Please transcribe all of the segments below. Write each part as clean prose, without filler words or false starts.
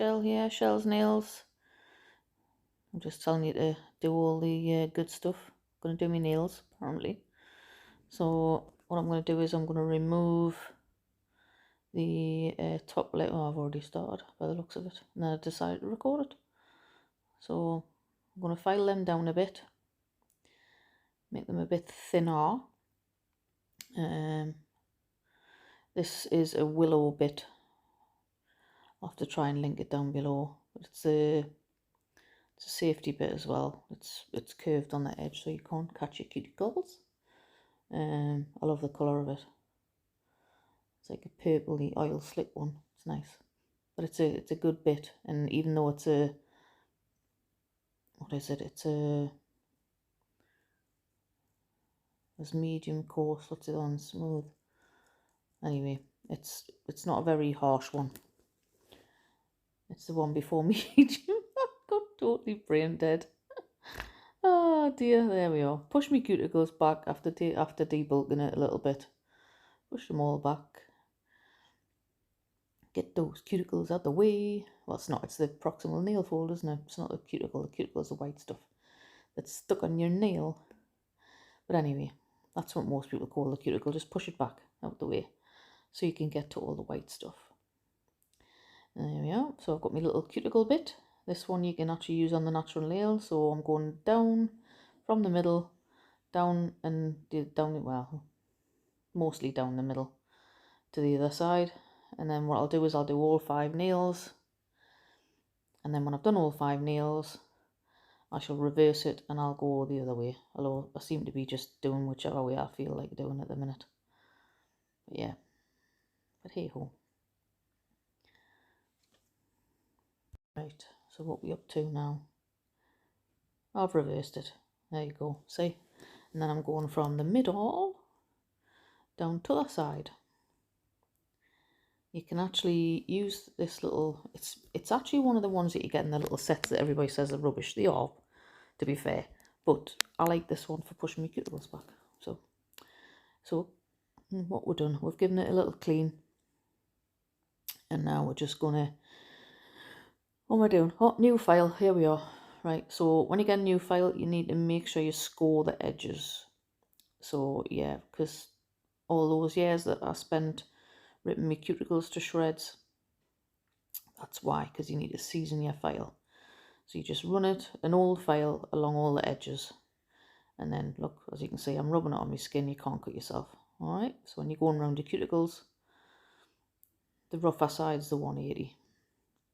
Shell here, Shell's Nails. I'm just telling you to do all the good stuff. I'm going to do my nails, apparently. So what I'm going to do is I'm going to remove the top layer. Oh, I've already started by the looks of it. And then I decided to record it. So I'm going to file them down a bit. Make them a bit thinner. This is a willow bit. I'll have to try and link it down below. But it's a safety bit as well. It's curved on the edge so you can't catch your cuticles. I love the colour of it. It's like a purpley oil slick one. It's nice, but it's a good bit. And even though it's a, what is it? It's medium coarse. What's it on? Smooth. Anyway, it's not a very harsh one. It's the one before medium. I got totally brain dead. Oh dear, there we are. Push my cuticles back after debulking it a little bit. Push them all back. Get those cuticles out the way. Well, it's not. It's the proximal nail fold, isn't it? It's not the cuticle. The cuticle is the white stuff that's stuck on your nail. But anyway, that's what most people call the cuticle. Just push it back out the way so you can get to all the white stuff. And there we are. So I've got my little cuticle bit. This one you can actually use on the natural nail. So I'm going down from the middle, down and down, well, mostly down the middle to the other side. And then what I'll do is I'll do all 5 nails. And then when I've done all 5 nails, I shall reverse it and I'll go the other way. Although I seem to be just doing whichever way I feel like doing at the minute. But yeah. But hey ho. Right, so what we up to now? I've reversed it. There you go, see? And then I'm going from the middle down to the side. You can actually use this little, it's actually one of the ones that you get in the little sets that everybody says are rubbish. They are, to be fair. But I like this one for pushing my cuticles back. So what we've done, we've given it a little clean. And now we're just gonna, what am I doing? Oh, new file, here we are. Right, so when you get a new file, you need to make sure you score the edges. So yeah, because all those years that I spent ripping my cuticles to shreds, that's why, because you need to season your file. So you just run it, an old file, along all the edges. And then look, as you can see, I'm rubbing it on my skin, you can't cut yourself. Alright, so when you're going around your cuticles, the rougher side is the 180.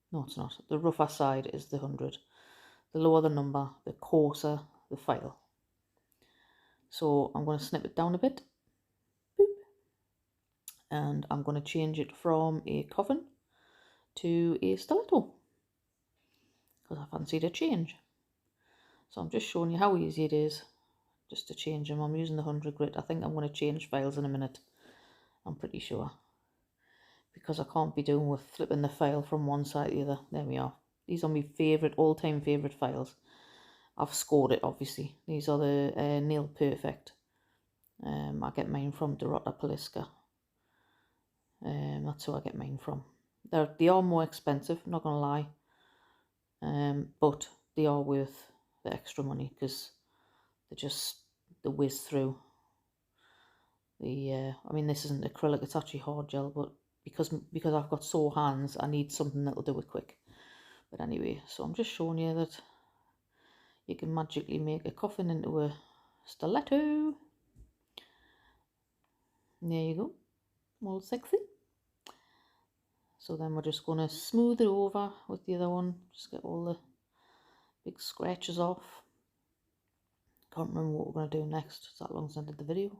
No, it's not. The rougher side is the 100. The lower the number, the coarser the file. So I'm going to snip it down a bit. Boop. And I'm going to change it from a coffin to a stiletto. Because I fancied a change. So I'm just showing you how easy it is just to change them. I'm using the 100 grit. I think I'm going to change files in a minute. I'm pretty sure. Because I can't be doing with flipping the file from one side to the other. There we are. These are my favourite, all-time favourite files. I've scored it, obviously. These are the Nail Perfect. I get mine from Poliska. That's who I get mine from. They are more expensive, not going to lie. But they are worth the extra money because they whiz through. I mean, this isn't acrylic, it's actually hard gel, but because I've got sore hands, I need something that'll do it quick. But anyway, so I'm just showing you that you can magically make a coffin into a stiletto. And there you go, all sexy. So then we're just going to smooth it over with the other one, just get all the big scratches off. Can't remember what we're going to do next, it's that long since I did the video.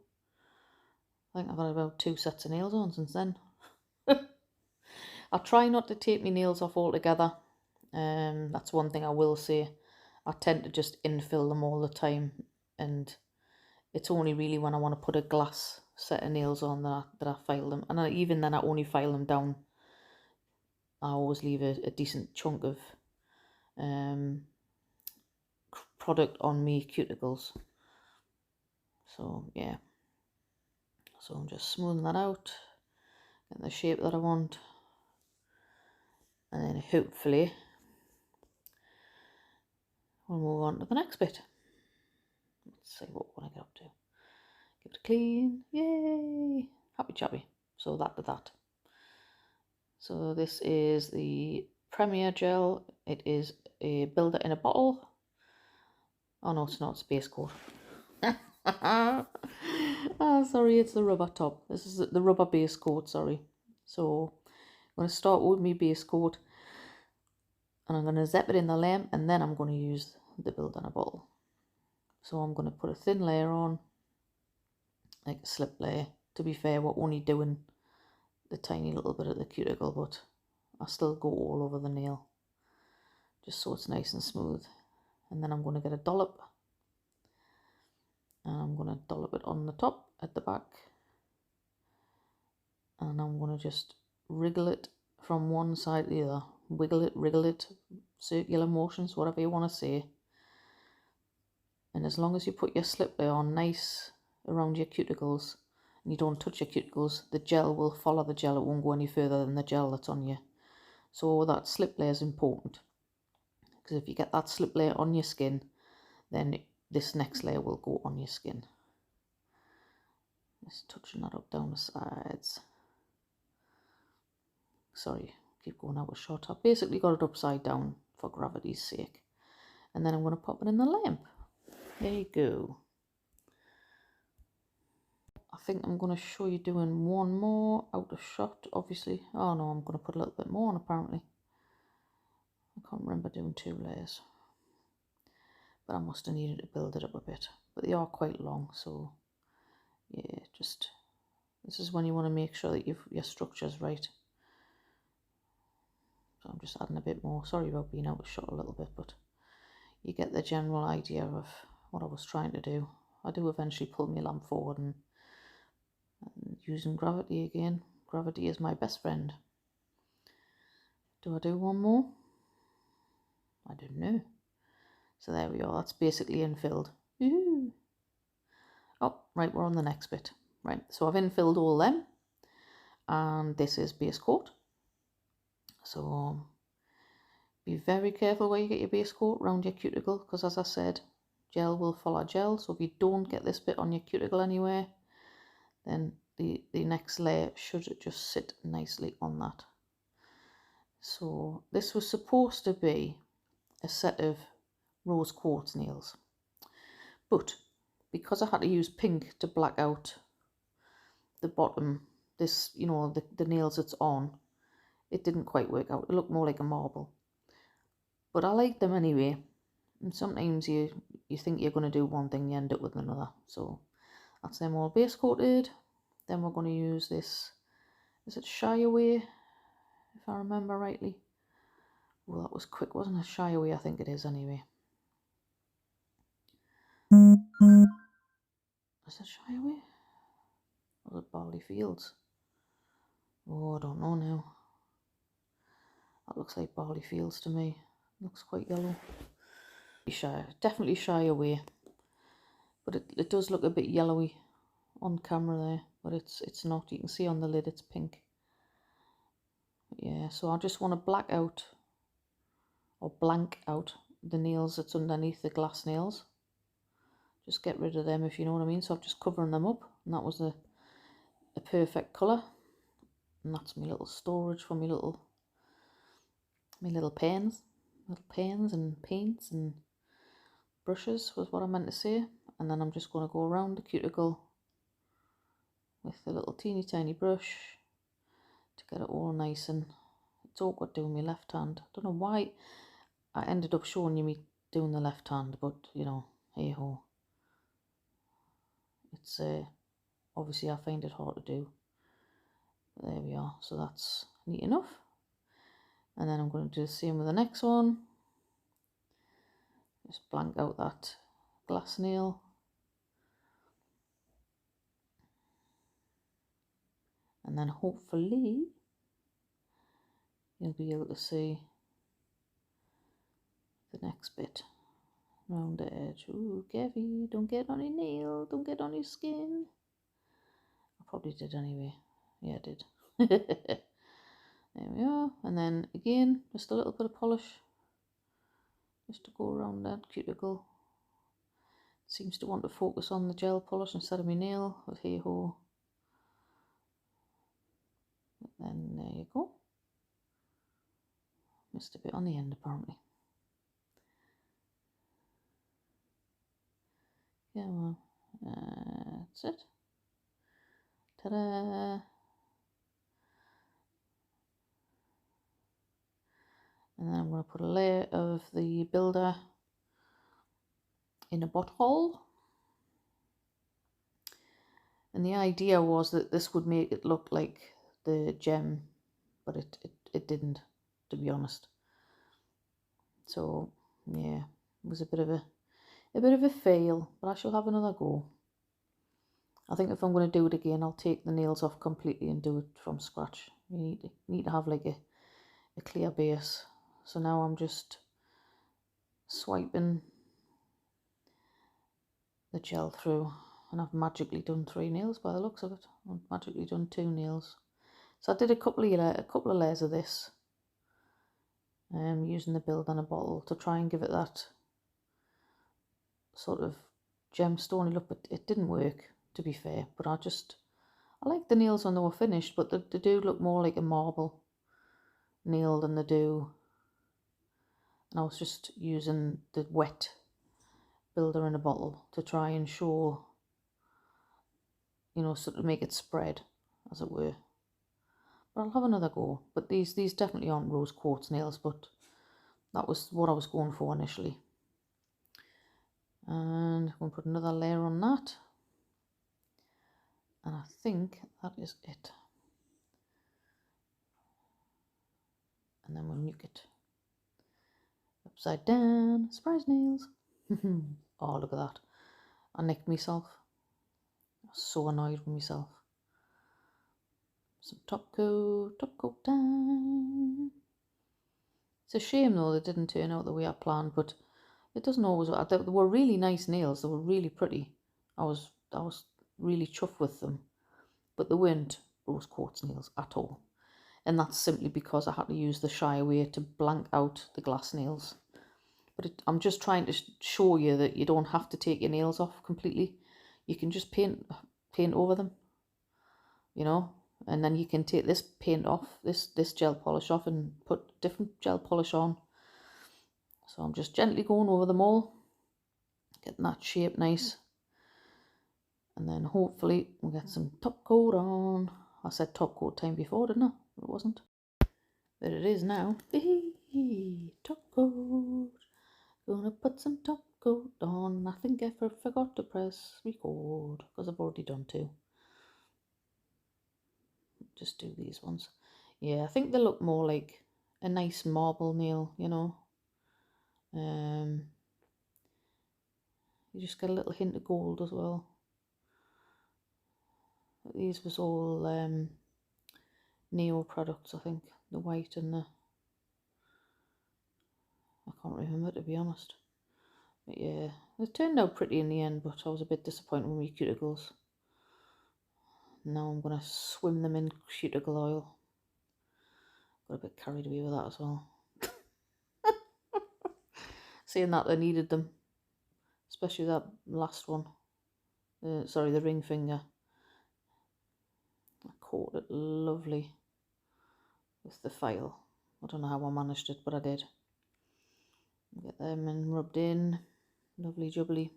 I think I've had about 2 sets of nails on since then. I try not to take my nails off altogether. That's one thing I will say. I tend to just infill them all the time, and it's only really when I want to put a glass set of nails on that I file them. And even then I only file them down. I always leave a decent chunk of product on me cuticles. So yeah. So I'm just smoothing that out, getting the shape that I want. And then hopefully we'll move on to the next bit. Let's see what we're going to get up to. Give it a clean. Yay! Happy chappy. So that to that. So this is the Premier Gel. It is a builder in a bottle. Oh no, it's not. It's base coat. Sorry, it's the rubber top. This is the rubber base coat, sorry. So I'm going to start with my base coat. And I'm going to zip it in the lamp, and then I'm going to use the builder in a bottle. So I'm going to put a thin layer on, like a slip layer. To be fair, we're only doing the tiny little bit of the cuticle, but I still go all over the nail, just so it's nice and smooth. And then I'm going to get a dollop, and I'm going to dollop it on the top, at the back, and I'm going to just wriggle it from one side to the other. Wriggle it, circular motions, whatever you want to say. And as long as you put your slip layer on nice around your cuticles, and you don't touch your cuticles, the gel will follow the gel. It won't go any further than the gel that's on you. So that slip layer is important, because if you get that slip layer on your skin, then this next layer will go on your skin. Just touching that up down the sides. Sorry, keep going out of shot. I've basically got it upside down for gravity's sake. And then I'm going to pop it in the lamp. There you go. I think I'm going to show you doing one more out of shot, obviously. Oh no, I'm going to put a little bit more on apparently. I can't remember doing 2 layers. But I must have needed to build it up a bit. But they are quite long, so yeah, just... This is when you want to make sure that your structure's right. So I'm just adding a bit more. Sorry about being out of shot a little bit, but you get the general idea of what I was trying to do. I do eventually pull my lamp forward and using gravity again. Gravity is my best friend. Do I do one more? I don't know. So there we are. That's basically infilled. Woohoo! Oh, right, we're on the next bit. Right, so I've infilled all them. And this is base coat. So be very careful where you get your base coat around your cuticle, because as I said, gel will follow gel. So if you don't get this bit on your cuticle anywhere, then the next layer should just sit nicely on that. So this was supposed to be a set of rose quartz nails, but because I had to use pink to black out the bottom, this, you know, the nails it's on, it didn't quite work out. It looked more like a marble, but I like them anyway. And sometimes you think you're going to do one thing, you end up with another. So that's them all base coated. Then we're going to use this, is it Shy Away, if I remember rightly? Well, that was quick, wasn't it? Shy Away, I think it is anyway. Is it Shy Away? Or is it Barley Fields? Oh, I don't know now. That looks like Barley Fields to me. Looks quite yellow. Definitely Shy Away. But it does look a bit yellowy on camera there. But it's not. You can see on the lid it's pink. But yeah, so I just want to black out or blank out the nails that's underneath the glass nails. Just get rid of them, if you know what I mean. So I'm just covering them up, and that was a perfect colour. And that's my little storage for my little pens and paints and brushes was what I meant to say. And then I'm just going to go around the cuticle with the little teeny tiny brush to get it all nice. And it's awkward doing my left hand. Don't know why I ended up showing you me doing the left hand, but you know, hey ho. It's obviously I find it hard to do. But there we are. So that's neat enough. And then I'm going to do the same with the next one. Just blank out that glass nail. And then hopefully you'll be able to see the next bit around the edge. Ooh, Kevy, don't get on your nail, don't get on your skin. I probably did anyway. Yeah, I did. There we are. And then again, just a little bit of polish just to go around that cuticle. Seems to want to focus on the gel polish instead of my nail, but hey ho. And then there you go. Missed a bit on the end apparently. Yeah, well, that's it. Ta-da! And then I'm going to put a layer of the builder in a butthole. And the idea was that this would make it look like the gem, but it didn't, to be honest. So yeah, it was a bit of a fail, but I shall have another go. I think if I'm going to do it again, I'll take the nails off completely and do it from scratch. You need to have like a clear base. So now I'm just swiping the gel through, and I've magically done 3 nails by the looks of it. I've magically done 2 nails. So I did a couple of layers of this, using the build on a bottle to try and give it that sort of gemstone look, but it didn't work, to be fair. But I like the nails when they were finished, but they do look more like a marble nail than they do. And I was just using the wet builder in a bottle to try and show, you know, sort of make it spread, as it were. But I'll have another go. But these definitely aren't rose quartz nails, but that was what I was going for initially. And I'm going to put another layer on that. And I think that is it. And then we'll nuke it. Upside down, surprise nails. Oh, look at that. I nicked myself. I was so annoyed with myself. Some top coat time. It's a shame though they didn't turn out the way I planned, but it doesn't always. They were really nice nails. They were really pretty. I was really chuffed with them, but they weren't rose quartz nails at all. And that's simply because I had to use the shy away to blank out the glass nails. But I'm just trying to show you that you don't have to take your nails off completely. You can just paint over them, you know, and then you can take this paint off, this gel polish off, and put different gel polish on. So I'm just gently going over them all, getting that shape nice. And then hopefully we'll get some top coat on. I said top coat time before, didn't I? It wasn't. But it is now. Top coat. Gonna put some top coat on. I think I forgot to press record because I've already done 2. Just do these ones. Yeah, I think they look more like a nice marble nail, you know. You just get a little hint of gold as well. These was all Neo products, I think. The white and the... I can't remember, to be honest. But yeah, it turned out pretty in the end, but I was a bit disappointed with my cuticles. Now I'm going to swim them in cuticle oil. Got a bit carried away with that as well. Saying that, I needed them. Especially that last one. Sorry, the ring finger. I caught it lovely with the file. I don't know how I managed it, but I did. Get them and rubbed in. Lovely jubbly.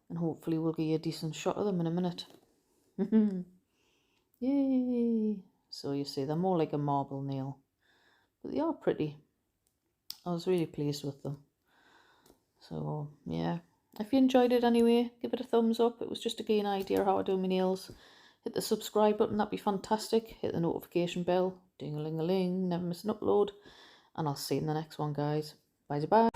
And hopefully we'll get you a decent shot of them in a minute. Yay! So you see, they're more like a marble nail. But they are pretty. I was really pleased with them. So, yeah. If you enjoyed it anyway, give it a thumbs up. It was just to gain an idea how I do my nails. Hit the subscribe button, that'd be fantastic. Hit the notification bell. Ding-a-ling-a-ling. Never miss an upload. And I'll see you in the next one, guys. Bye-bye.